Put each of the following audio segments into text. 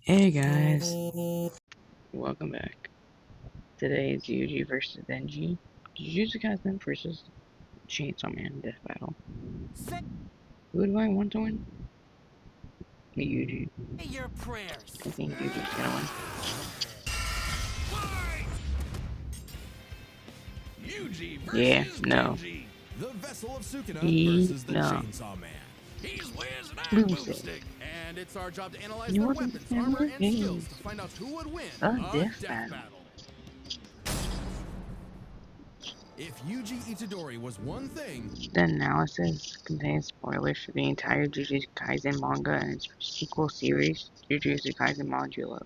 Hey guys, welcome back. Today is Yuji versus Denji. Jujutsu Kaisen versus Chainsaw Man Death Battle. Who do I want to win? Yuji. Your prayers. I think Yuji's gonna win. Yuji Yeah, versus no. Denji. The vessel of Sukuna versus the No. Chainsaw Man. He's Wiz and I'm Boomstick. and it's our job to analyze You their want weapons, to armor, and games? skills to find out who would win A a death death battle. If Yuji Itadori was one thing, The analysis contains spoilers for the entire Jujutsu Kaisen manga and its sequel series, Jujutsu Kaisen Modulo.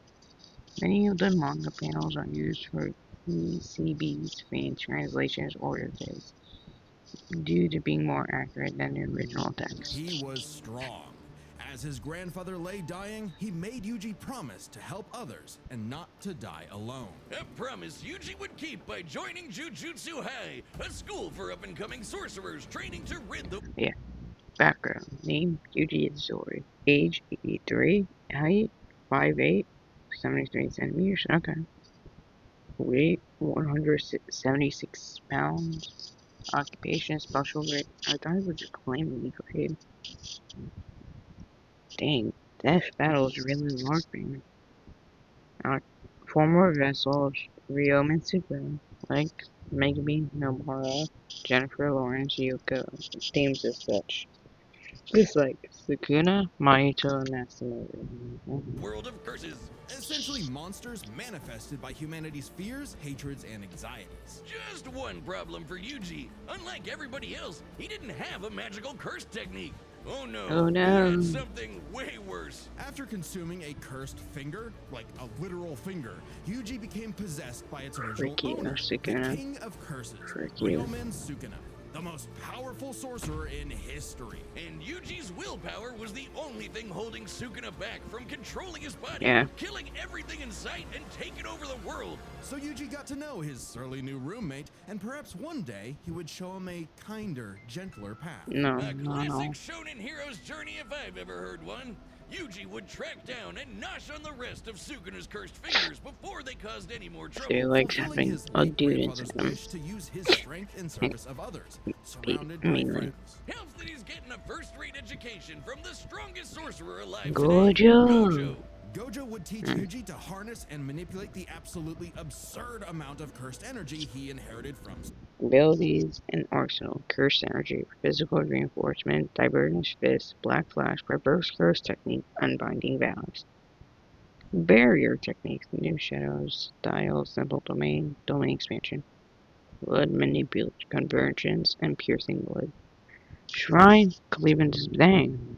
Many of the manga panels are used for ECB's fan translations or reviews, due to being more accurate than the original text. he was strong. As his grandfather lay dying, he made Yuji promise to help others and not to die alone. A promise Yuji would keep by joining Jujutsu High, a school for up-and-coming sorcerers training to rid the... Background: Name: Yuji Itadori. Age: 83. Height: 5'8", 73 centimeters. Okay. Weight: 176 pounds. Occupation: special grade. I thought it was just calamity grade. Dang, Death Battle is really larping. Former vessel of Ryo Mitsuko, like Megumi Nomura, Jennifer Lawrence, Yuko, themes as such. Just like Sukuna, Mahito, and Matsumoto. World of curses. Essentially monsters manifested by humanity's fears, hatreds, and anxieties. Just one problem for Yuji. Unlike everybody else, he didn't have a magical curse technique. Oh no. Oh no. He had something way worse. After consuming a cursed finger, like a literal finger, Yuji became possessed by its original owner, the king of curses, Ryomen Sukuna, the most powerful sorcerer in history. And Yuji's willpower was the only thing holding Sukuna back from controlling his body, killing everything in sight, and taking over the world. So Yuji got to know his surly new roommate, and perhaps one day he would show him a kinder, gentler path. A classic shonen hero's journey if I've ever heard one. Yuji would track down and nosh on the rest of Sukuna's cursed fingers before they caused any more trouble. They like having a dude inside them. To use his strength in service of others, surrounded by friends. Helps that he's getting a first-rate education from the strongest sorcerer alive today, Gojo would teach Yuji to harness and manipulate the absolutely absurd amount of cursed energy he inherited from. Abilities and arsenal: Cursed energy, physical reinforcement, divergence fist, black flash, reverse curse technique, unbinding vows. Barrier techniques: new shadows, style, simple domain, domain expansion, wood manipulation, convergence, and piercing wood. Shrine, Cleveland's dang.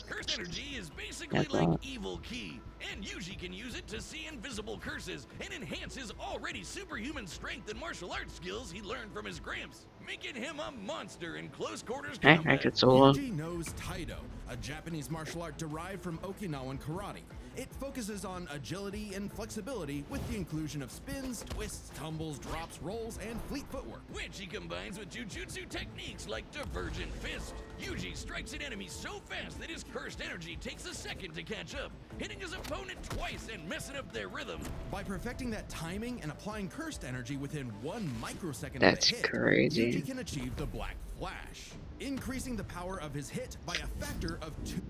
Cursed energy is basically like evil ki, and Yuji can use it to see invisible curses and enhance his already superhuman strength and martial arts skills he learned from his gramps, making him a monster in close quarters combat. Yuji knows Taido, a Japanese martial art derived from Okinawan karate. It focuses on agility and flexibility with the inclusion of spins, twists, tumbles, drops, rolls, and fleet footwork, which he combines with jujutsu techniques like divergent fist. Yuji strikes an enemy so fast that his cursed energy takes a second to catch up, hitting his opponent twice and messing up their rhythm. By perfecting that timing and applying cursed energy within 1 microsecond of the hit, crazy. Yuji can achieve the Black Flash, increasing the power of his hit by a factor of 2.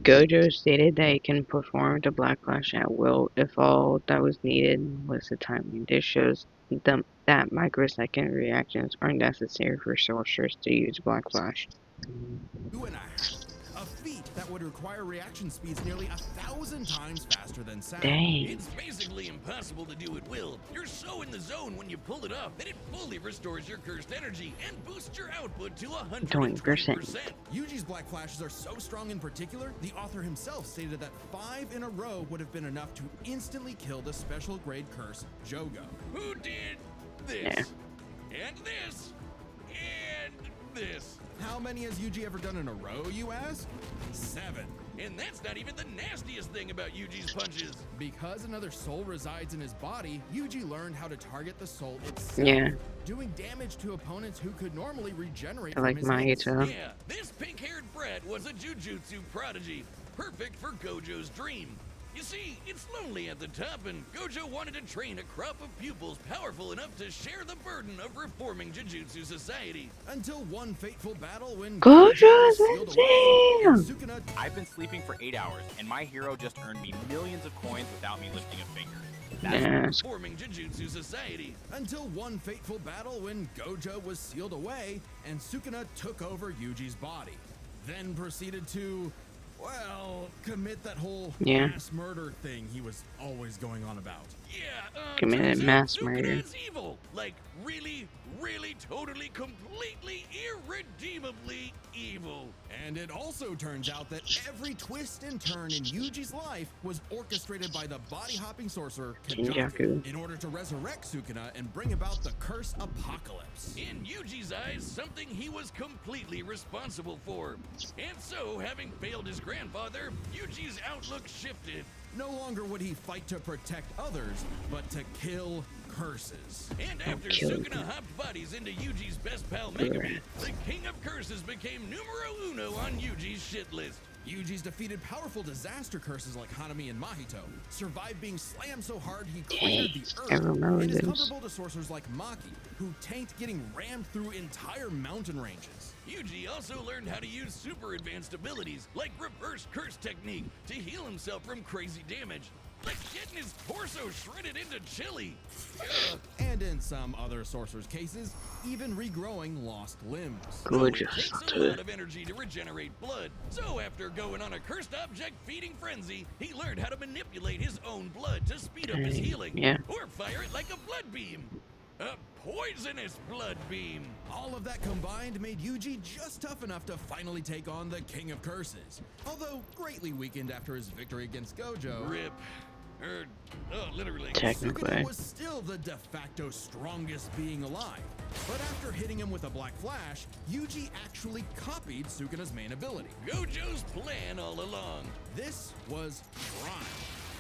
Gojo stated that he can perform the Black Flash at will if all that was needed was the timing. This shows that microsecond reactions are necessary for sorcerers to use Black Flash. 2.5. A feat that would require reaction speeds nearly 1,000 times faster than sound. Dang. It's basically impossible to do at will. You're so in the zone when you pull it off that it fully restores your cursed energy and boosts your output to 120%. Yuji's Black Flashes are so strong in particular, the author himself stated that 5 in a row would have been enough to instantly kill the special grade curse, Jogo. Who did this? And this? And this? How many has Yuji ever done in a row, you ask? 7. And that's not even the nastiest thing about Yuji's punches. Because another soul resides in his body, Yuji learned how to target the soul itself, doing damage to opponents who could normally regenerate from his hits. Yeah, this pink-haired brat was a jujutsu prodigy, perfect for Gojo's dream. You see, it's lonely at the top, and Gojo wanted to train a crop of pupils powerful enough to share the burden of reforming Jujutsu society. Until one fateful battle when Gojo was Gojo's sealed away, and insane! Sukuna... I've been sleeping for 8 hours, and my hero just earned me millions of coins without me lifting a finger. That's Reforming Jujutsu society. Until one fateful battle when Gojo was sealed away, and Sukuna took over Yuji's body. Then proceeded to... well, commit that whole mass murder thing he was always going on about. Yeah, committed mass murder. Sukuna's evil. Like, really, really, totally, completely, irredeemably evil. And it also turns out that every twist and turn in Yuji's life was orchestrated by the body-hopping sorcerer Kenjaku in order to resurrect Sukuna and bring about the curse apocalypse. In Yuji's eyes, something he was completely responsible for. And so, having failed his grandfather, Yuji's outlook shifted. No longer would he fight to protect others, but to kill curses. And after Sukuna hopped bodies into Yuji's best pal Megumi, the king of curses became numero uno on Yuji's shit list. Yuji's defeated powerful disaster curses like Hanami and Mahito, survived being slammed so hard he cratered the earth, and is comparable to sorcerers like Maki, who tanked getting rammed through entire mountain ranges. Yuji also learned how to use super advanced abilities like reverse curse technique to heal himself from crazy damage. Like getting his torso shredded into chili. And in some other sorcerers' cases, even regrowing lost limbs. It takes a lot of energy to regenerate blood. So after going on a cursed object feeding frenzy, he learned how to manipulate his own blood to speed up his healing. Or fire it like a blood beam. A poisonous blood beam. All of that combined made Yuji just tough enough to finally take on the King of Curses. Although greatly weakened after his victory against Gojo. RIP. Literally. Technically. Sukuna was still the de facto strongest being alive. But after hitting him with a Black Flash, Yuji actually copied Sukuna's main ability. Gojo's plan all along. This was Shrine.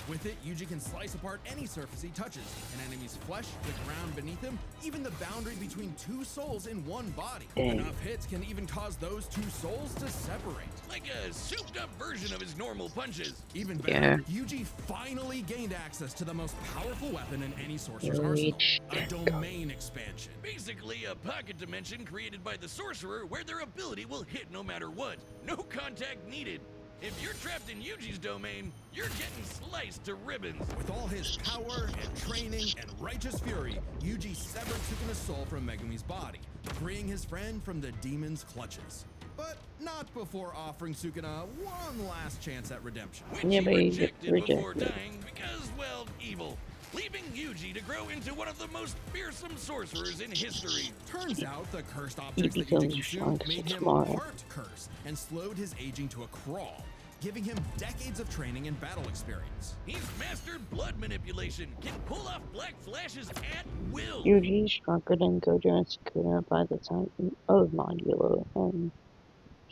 With it, Yuji can slice apart any surface he touches, an enemy's flesh, the ground beneath him, even the boundary between two souls in one body. Enough hits can even cause those two souls to separate. Like a souped-up version of his normal punches. Even better, Yuji finally gained access to the most powerful weapon in any sorcerer's arsenal, a domain expansion. Basically, a pocket dimension created by the sorcerer where their ability will hit no matter what. No contact needed. If you're trapped in Yuji's domain, you're getting sliced to ribbons. With all his power and training and righteous fury, Yuji severed Sukuna's soul from Megumi's body, freeing his friend from the demon's clutches. But not before offering Sukuna one last chance at redemption. Which he rejected before dying because, well, evil. Leaving Yuji to grow into one of the most fearsome sorcerers in history. Turns out the cursed objects that Yuji consumed made him heart curse and slowed his aging to a crawl, giving him decades of training and battle experience. He's mastered blood manipulation, can pull off Black Flashes at will. Yuji is stronger than Gojo and Sukuna by the time of Modulo, and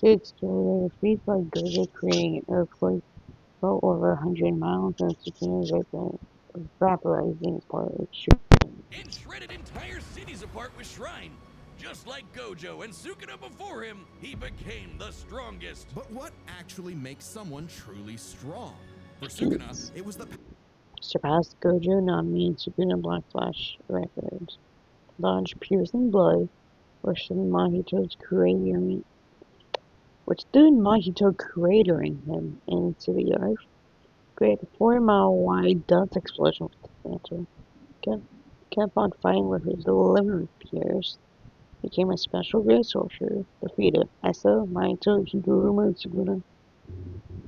Kid still later feet by Gojo creating an earthquake well over 100 miles and Sukuna vaporizing part of and shredded entire cities apart with Shrine. Just like Gojo and Sukuna before him, he became the strongest. But what actually makes someone truly strong? For Sukuna, it was the... surpassed Gojo, Nami, and Sukuna Black Flash records. Dodge piercing blood, which stood Mahito's cratering him into the earth. Created a 40-mile wide dust explosion with the center. Kept on fighting with his liver pierced. Became a special great sorcerer. Defeated Essa, Mahito, Higuruma, and Sukuna.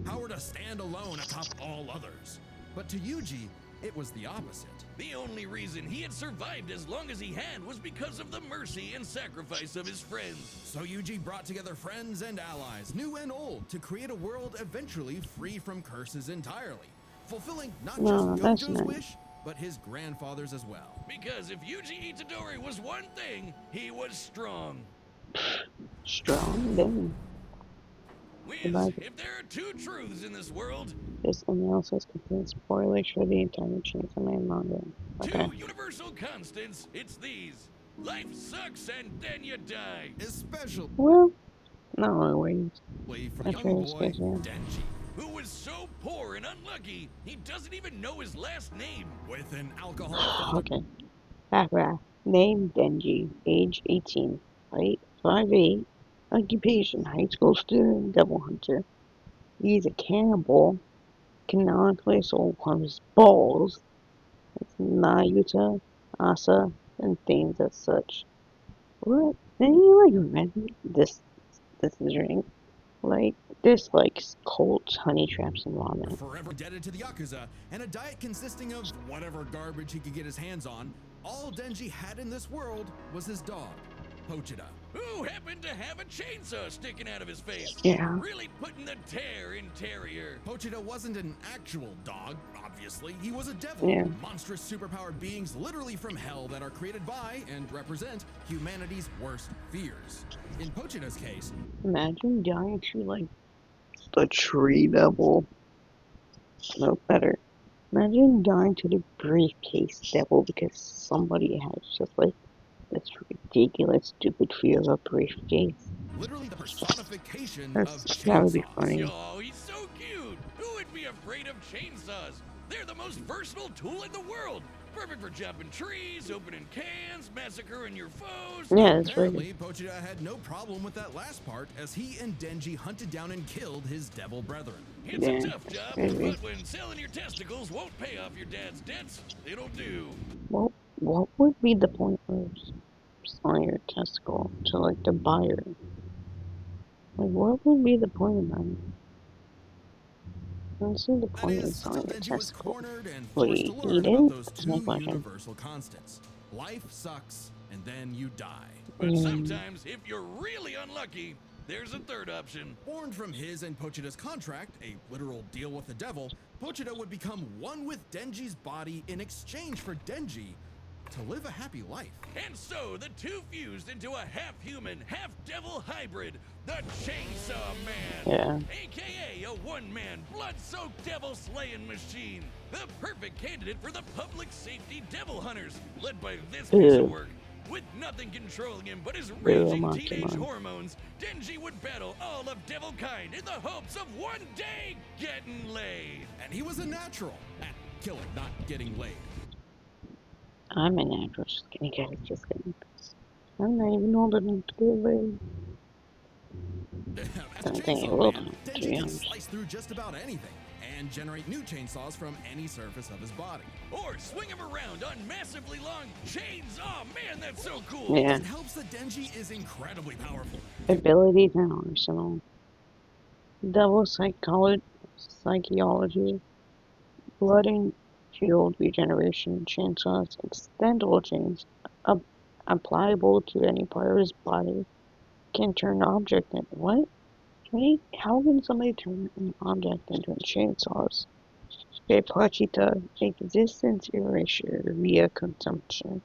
Power to stand alone atop all others. But to Yuji, it was the opposite. The only reason he had survived as long as he had was because of the mercy and sacrifice of his friends. So Yuji brought together friends and allies, new and old, to create a world eventually free from curses entirely, fulfilling not just Gojo's wish, but his grandfather's as well. Because if Yuji Itadori was one thing, he was strong. Strong, then. If there are two truths in this world, this analysis contains spoilers for the entire Chainsaw Man manga. Okay. Two universal constants, it's these. Life sucks and then you die. Especially well, not always. From young boy Denji. who was so poor and unlucky, he doesn't even know his last name. With an alcoholic father. Okay. Background. Name Denji. Age 18. Height 5'8". Occupation high school student, devil hunter. He's a cannibal. Canonically sold on his balls. It's Nayuta, Asa, and things as such. What? Then you recommend this drink? Like, this likes colds, honey traps, and ramen. Forever indebted to the Yakuza, and a diet consisting of whatever garbage he could get his hands on. All Denji had in this world was his dog, Pochita. Who happened to have a chainsaw sticking out of his face. Yeah. Really putting the tear in Terrier. Pochita wasn't an actual dog, obviously. He was a devil. Yeah. Monstrous superpowered beings literally from hell that are created by and represent humanity's worst fears. In Pochita's case, Imagine dying to, like, the tree devil. No better. Imagine dying to the briefcase devil because somebody has just, like, this ridiculous, stupid fear of a briefcase. literally the personification That of would be chainsaws. funny. Oh, he's so cute. Who would be afraid of chainsaws? They're the most versatile tool in the world. Perfect for chopping trees, opening cans, massacring your foes. Yeah, that's right. Apparently, Pochita had no problem with that last part as he and Denji hunted down and killed his devil brethren. It's Yeah, a tough job, maybe. but when selling your testicles won't pay off your dad's debts, it'll do. Well, what would be the point of selling your testicle to, like, the buyer? Like, what would be the point of that? I don't see the That point of is, selling until your Denji was testicle. cornered and Will forced you to eat learn it? about those That's my two question. universal constants. Life sucks, and then you die. But sometimes, if you're really unlucky, there's a third option. Born from his and Pochita's contract, a literal deal with the devil, Pochita would become one with Denji's body in exchange for Denji to live a happy life. And so the two fused into a half-human, half-devil hybrid, the Chainsaw Man. Yeah. AKA a one-man, blood-soaked devil-slaying machine. The perfect candidate for the public safety devil hunters, led by this piece of work. With nothing controlling him but his raging teenage hormones, Denji would battle all of devil kind in the hopes of one day getting laid. And he was a natural at killing, not getting laid. I'm a natural. Just kidding, guys. Just kidding. I'm not even old enough to get laid. As a I think it chainsaw will, man, to be Denji can honest. slice through just about anything and generate new chainsaws from any surface of his body. Or swing him around on massively long chains. Oh man, that's so cool. Yeah. It helps that Denji is incredibly powerful. Abilities and arsenal. Devil psychology. Blood and shield regeneration. Chainsaws. Extendable chains. Applicable to any part of his body. Can turn object into what? How can somebody turn an object into a chainsaws? Okay, Pochita, existence erasure via consumption.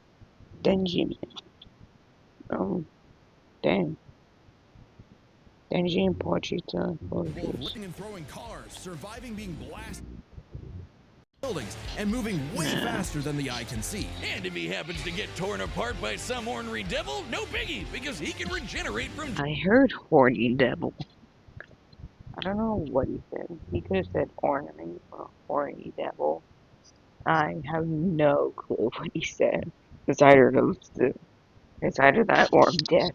Denji. Damn. Denji and Pochita both Capable of use. lifting and throwing cars, surviving being blasted buildings, and moving way faster than the eye can see. And if he happens to get torn apart by some ornery devil, no biggie, because he can regenerate from. I heard horny devil. I don't know what he said. He could have said ornament or horny devil. I have no clue what he said. It's either those two. It's either that or I'm dead.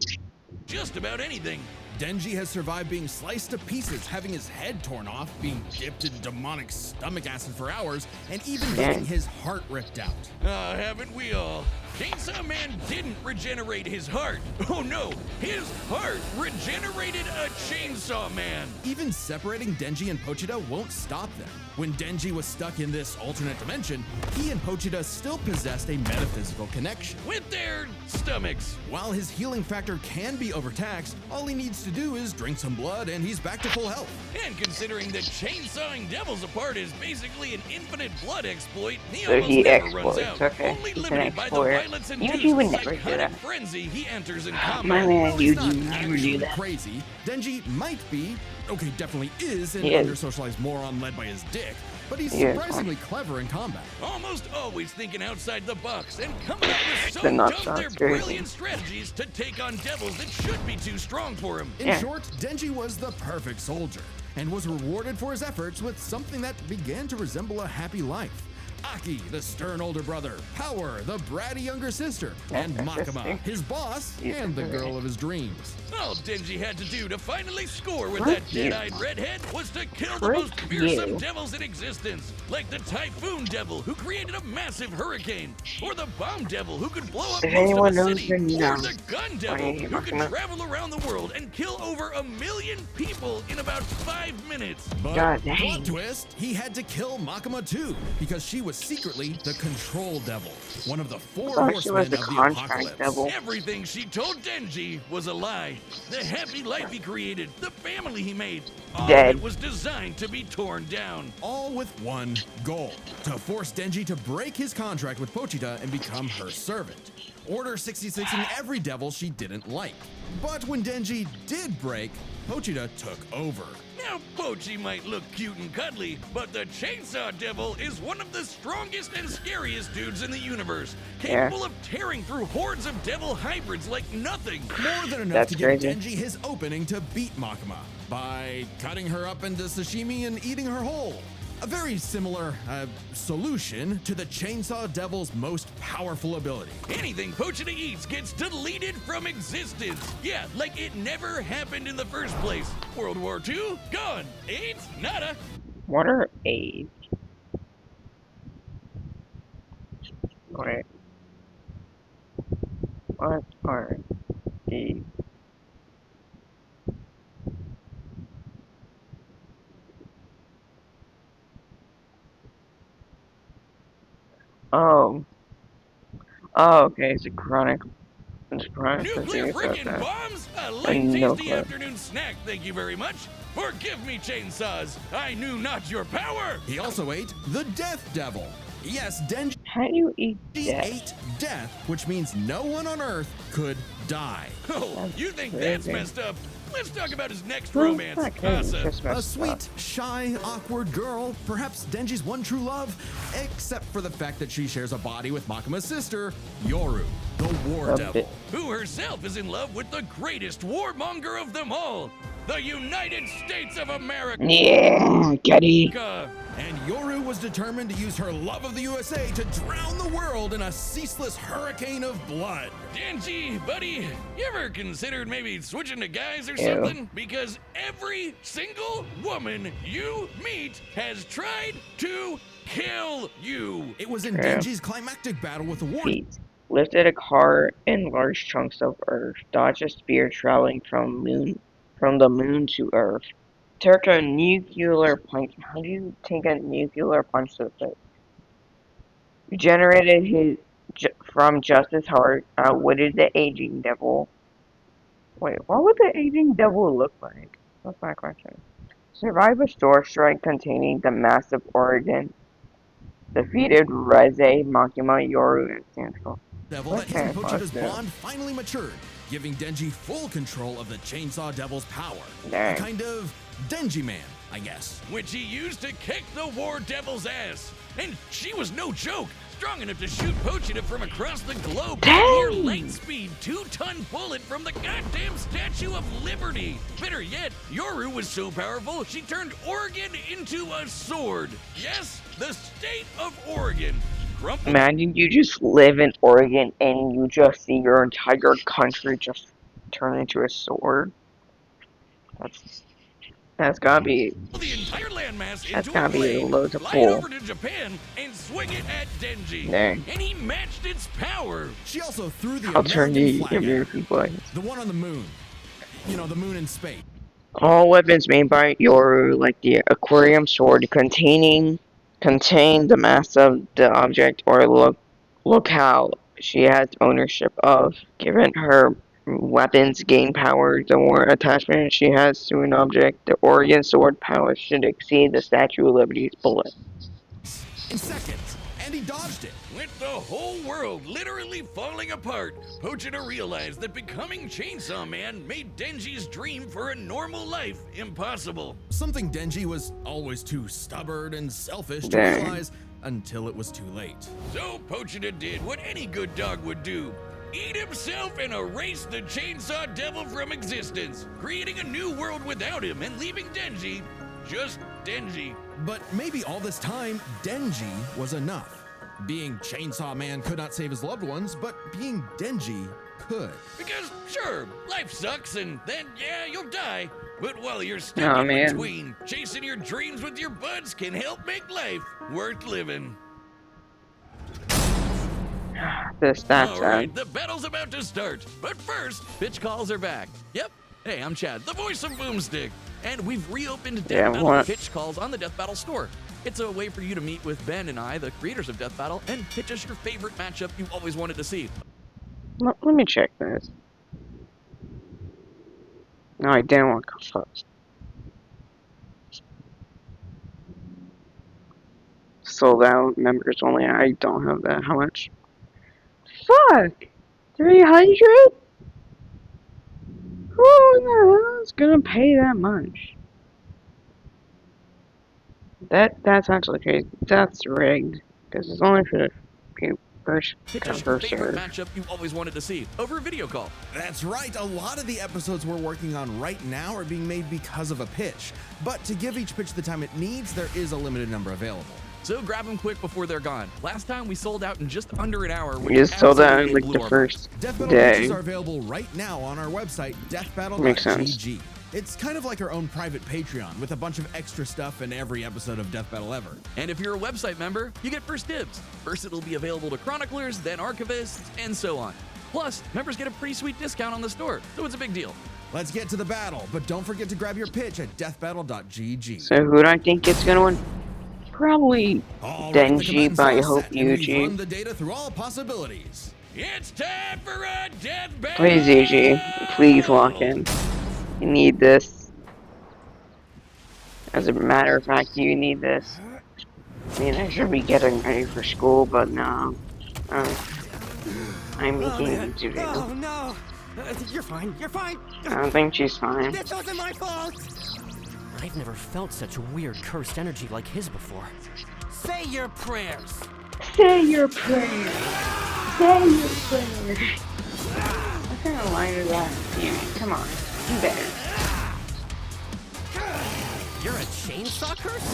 Just about anything. Denji has survived being sliced to pieces, having his head torn off, being dipped in demonic stomach acid for hours, and even getting his heart ripped out. Haven't we all? Chainsaw Man didn't regenerate his heart. Oh no, his heart regenerated a Chainsaw Man. Even separating Denji and Pochita won't stop them. When Denji was stuck in this alternate dimension, he and Pochita still possessed a metaphysical connection. With their stomachs. While his healing factor can be overtaxed, all he needs to do is drink some blood and he's back to full health. And considering that chainsawing devils apart is basically an infinite blood exploit, he So almost he never runs exploits, out. okay. Only He's an limited by the exploiter. violence-induced Yuji would never do psychotic that. frenzy he enters in My combat. man While he's not Yuji never do actually that. crazy, Denji might be, okay, definitely is an He is. under-socialized moron led by his dick, but he's He is. surprisingly clever in combat. Almost always thinking outside the box and coming up with so The nut dumb they're shot's crazy. brilliant strategies to take on devils that should be too strong for him. In Yeah. short, Denji was the perfect soldier. and was rewarded for his efforts with something that began to resemble a happy life. Aki, the stern older brother, Power, the bratty younger sister, and Makima, his boss, and the girl of his dreams. All Denji had to do to finally score with that dead-eyed redhead was to kill the most Frick fearsome you. devils in existence, like the Typhoon Devil who created a massive hurricane, or the Bomb Devil who could blow up If most of anyone a knows, city, then you or know. the Gun Devil I hate who could Makima. travel around the world and kill over 1 million people in about 5 minutes. But God plot dang. twist, he had to kill Makima too, because she was secretly the Control Devil, one of the four thought she was horsemen the of the contract apocalypse. devil. Everything she told Denji was a lie. The happy life he created, the family he made, all Dead. of it was designed to be torn down. All with one goal, to force Denji to break his contract with Pochita and become her servant. Order 66 in every devil she didn't like. But when Denji did break, Pochita took over. Now, Pochi might look cute and cuddly, but the Chainsaw Devil is one of the strongest and scariest dudes in the universe, capable of tearing through hordes of devil hybrids like nothing. More than enough That's to give crazy. Denji his opening to beat Makima by cutting her up into sashimi and eating her whole. A very similar solution to the Chainsaw Devil's most powerful ability. Anything Pochita eats gets deleted from existence. Yeah, like it never happened in the first place. World War II, gone. AIDS, nada. What are AIDS? Wait. What are AIDS? Oh. Oh, okay, it's a chronic. It's chronic Nuclear disease. freaking Okay. bombs? A light, no tasty clue. afternoon snack, thank you very much. Forgive me, chainsaws. I knew not your power. He also ate the Death Devil. Yes, Denji How do you eat death? ate death, which means no one on Earth could die. Oh, you think crazy. that's messed up? Let's talk about his next Well, romance, it's not crazy, Asa. it's just A messed sweet, up. shy, awkward girl, perhaps Denji's one true love, except for the fact that she shares a body with Makima's sister, Yoru, the War A Devil. bit- Who herself is in love with the greatest warmonger of them all, the United States of America. Yeah, Getty. And Yoru was determined to use her love of the USA to drown the world in a ceaseless hurricane of blood. Denji, buddy, you ever considered maybe switching to guys or Ew. something? Because every single woman you meet has tried to kill you. It was in Yeah. Denji's climactic battle with the War Feet. Lifted a car in large chunks of Earth. Dodged a spear traveling from the moon to Earth. Took a nuclear punch. How do you take a nuclear punch to the face? Generated from just his heart. Outwitted the aging devil. Wait, what would the aging devil look like? That's my question. Survived a store strike containing the massive Oregon. Defeated Reze, Makima, Yoru, and Sansko. Devil that he and Okay, Pochita's fuck yeah. bond finally matured, giving Denji full control of the Chainsaw Devil's power. Dang. A kind of Denji man, I guess. Which he used to kick the War Devil's ass. And she was no joke, strong enough to shoot Pochita from across the globe with a near Dang. light speed 2-ton bullet from the goddamn Statue of Liberty. Better yet, Yoru was so powerful she turned Oregon into a sword. Yes, the state of Oregon. Crumpled Imagine you just live in Oregon and you just see your entire country just turn into a sword. That's gotta be. the entire landmass That's into a gotta be blade, loads of fly it pull. over to Japan, and swing it at Denji. Dang. And he matched its power. She also threw the I'll turn American the flag at her, American flag. the one on the moon. You know, the moon in space. All weapons made by Yoru, like the aquarium sword, contain the mass of the object or locale she has ownership of. Given her weapons gain power, the more attachment she has to an object, the Oregon sword power should exceed the Statue of Liberty's bullet. In seconds, and he dodged it. With the whole world literally falling apart, Pochita realized that becoming Chainsaw Man made Denji's dream for a normal life impossible. Something Denji was always too stubborn and selfish to Dang. realize until it was too late. So Pochita did what any good dog would do. Eat himself and erase the Chainsaw Devil from existence, creating a new world without him and leaving Denji just Denji. But maybe all this time, Denji was enough. Being Chainsaw Man could not save his loved ones, but being Denji could. Because, sure, life sucks and then, yeah, you'll die. But while you're Oh, stuck in man. between, chasing your dreams with your buds can help make life worth living. That's Alright, the battle's about to start. But first, pitch calls are back. Yep. Hey, I'm Chad, the voice of Boomstick. And we've reopened Death Yeah, Battle what? pitch calls on the Death Battle store. It's a way for you to meet with Ben and I, the creators of Death Battle, and pitch us your favorite matchup you always wanted to see. Let me check this. No, I didn't want to go first. Sold out, members only. I don't have that. How much? Fuck! 300? Who the hell is gonna pay that much? That's actually crazy. That's rigged. Because it's only for the first Pitch come us your first favorite serve. matchup you always wanted to see over a video call. That's right, a lot of the episodes we're working on right now are being made because of a pitch. But to give each pitch the time it needs, there is a limited number available. So grab them quick before they're gone. Last time we sold out in just under an hour. We just sold out in like the first Death Battle day. pitches are available right now on our website, Makes sense. deathbattle.gg. It's kind of like our own private Patreon with a bunch of extra stuff in every episode of Death Battle ever. And if you're a website member, you get first dibs. First it'll be available to chroniclers, then archivists, and so on. Plus, members get a pretty sweet discount on the store, so it's a big deal. Let's get to the battle, but don't forget to grab your pitch at deathbattle.gg. So who do I think is gonna win? Probably All right, the Denji, combatants but I are hope set, and we've Yuji. run the data through all possibilities. It's time for a death battle! Please, Yuji, please lock in. You need this. As a matter of fact, you need this. I mean, I should be getting ready for school, but no. I'm making to do. Oh no! You're fine, you're fine! I don't think she's fine. That wasn't my fault! I've never felt such weird cursed energy like his before. Say your prayers! Say your prayer. Say your prayer. What kind of line is that? Yeah, come on. You better. You're a chainsaw curse?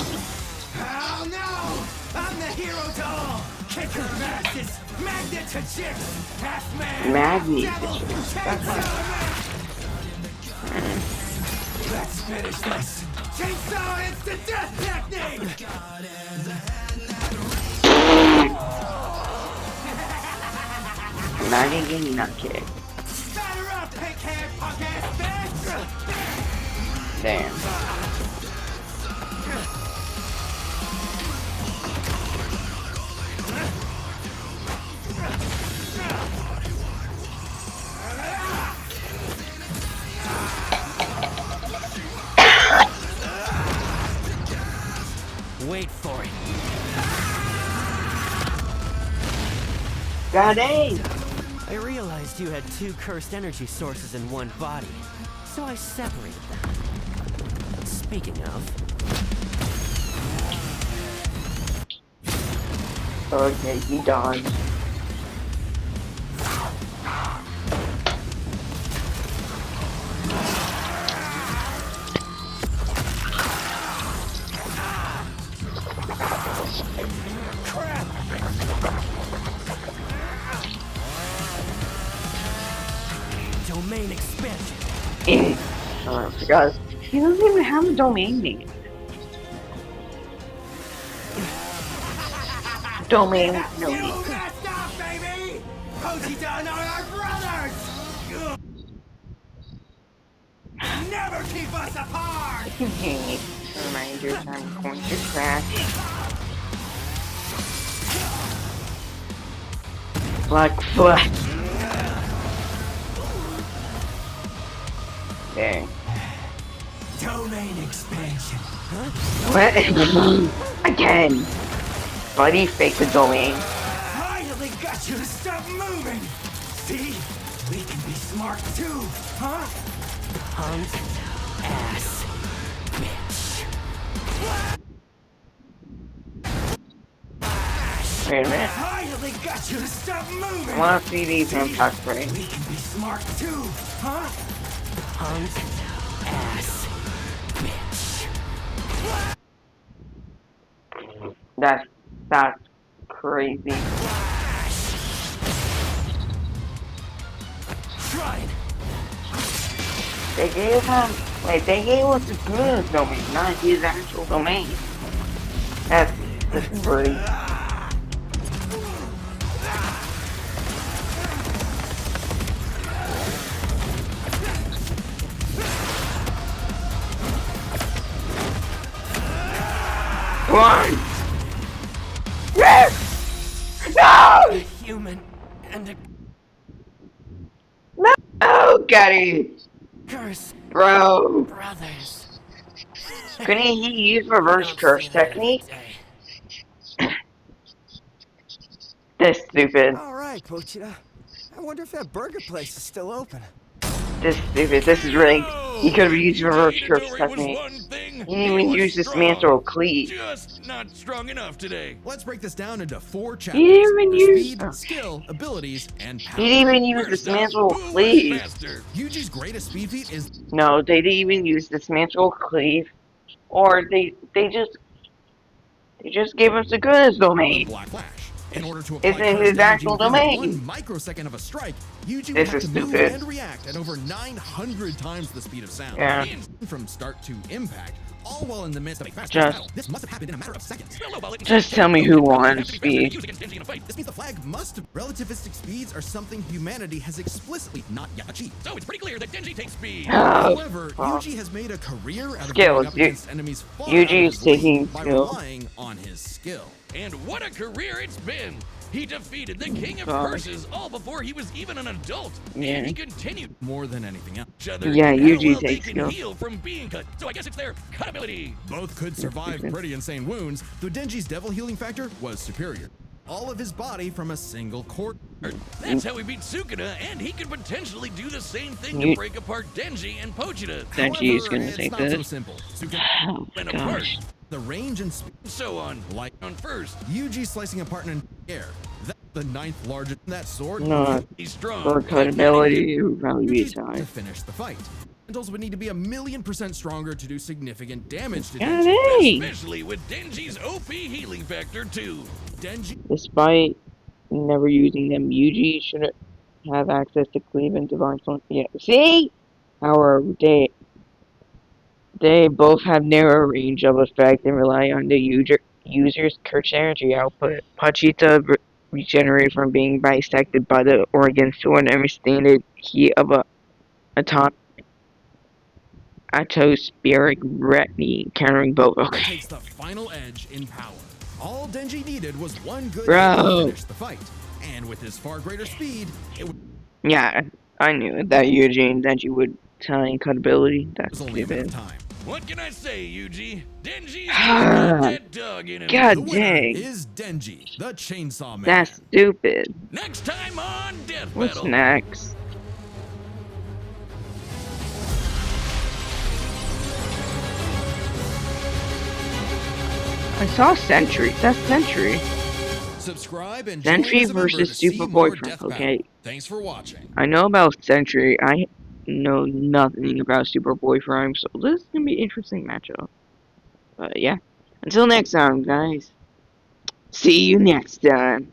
Oh no! I'm the hero doll! Kicker of asses! Magnet to chicks! Half man! Magnet to devil, chicks. chainsaw man! Let's finish this! Chainsaw instant death technique! Not even nut kick. Batter up, pink-haired punk-ass bitch! Damn. Wait for it. God dang. I realized you had two cursed energy sources in one body, so I separated them. Speaking of, Okay, he dodged. domain expansion. I forgot. He doesn't even have a domain name. Domain, no You name. messed up, baby! Pochita and I are brothers! Never keep us apart! Hey, reminders, I'm going to crash. Black flag. There. Domain expansion. What? Again. Buddy faked the domain. Finally got you to stop moving! See? We can be smart too, huh? Punk ass bitch. Wait a minute. Finally got you to stop moving! I want to see these from Tuck Break. We can be smart too, huh? Punk ass bitch. That's crazy. Shrine! They gave him, wait, they gave us the Goon's domain, not his actual domain. This is really, come on! Yes! A No! human and a No, Gary! curse Bro! brothers. Couldn't he use You reverse don't curse see that every technique? day. This stupid. All right, Pochita. I wonder if that burger place is still open. This stupid. This is rigged. He could have used reverse Yuji curse Itadori was technique. one thing. He didn't even was use strong. dismantle cleave. Just not strong enough today. Let's break this down into 4 chapters. He didn't even The use. speed, skill, abilities, and power. He didn't even use First up, dismantle who was cleave. faster? Yuji's greatest speed feat is No, they didn't even use dismantle cleave. Or they just gave us the goodness the domain. Black Flash. In order to It's apply in cursed his energy actual within domain. 1 microsecond of a strike, Yuji would This have is to move stupid. and react at over 900 times the speed of sound. Yeah. From start to impact, all while in the midst of a fast Just- battle. This must have happened in a matter of seconds. Just tell me who won speed. This means the flag must have relativistic speeds are something humanity has explicitly not yet achieved. So it's pretty clear that Denji takes speed. Oh, However, fuck. Yuji has made a career out of Skills. going up against enemies far Yuji out of is his league taking by skill. relying on his skill. And what a career it's been! He defeated the King of God. Curses all before he was even an adult. Yeah. And he continued More than anything else. each other. Yeah, and Yuji how well they takes can skill. heal from being cut. So I guess it's their cut ability. Both could survive pretty insane wounds, though Denji's devil healing factor was superior. All of his body from a single cord. That's how he beat Sukuna, and he could potentially do the same thing to You- break apart Denji and Pochita. Denji is However, gonna it's take not so this. simple. Suka Oh my And apart. gosh. the range and speed And so on. like On first, Yuji slicing apart in the air. That's the 9th largest. That sword. No, he's strong. for cut ability, it would probably be Yuji's to time. finish the fight. Elementals would need to be 1,000,000% stronger to do significant damage to God Denji. dang! Especially with Denji's OP healing factor too. Denji Despite never using them, Yuji should have access to cleave and divine flame. Yeah, see? However, they both have narrow range of effect and rely on the user's curse energy output. Pachita regenerated from being bisected by the organ sword and withstand the heat of a atmospheric retiny, countering both. Okay. takes the final edge in power. All Denji needed was one good hit Bro. to finish the fight. And with his far greater speed, it was Yeah, I knew that Yuji and Denji would tiny cut ability. That's only a matter of stupid. time. What can I say, Yuji? Denji's Ah, got that dog in him. God The winner dang. is Denji, the Chainsaw Man. That's stupid. Next time on Death What's Battle. next? I saw Sentry. That's Sentry. Subscribe and Sentry join as a member versus to see Super more Boyfriend, Death okay. Battle. Thanks for watching. I know about Sentry. I know nothing about Super Boyfriend, so this is gonna be an interesting matchup. But yeah. Until next time, guys. See you next time.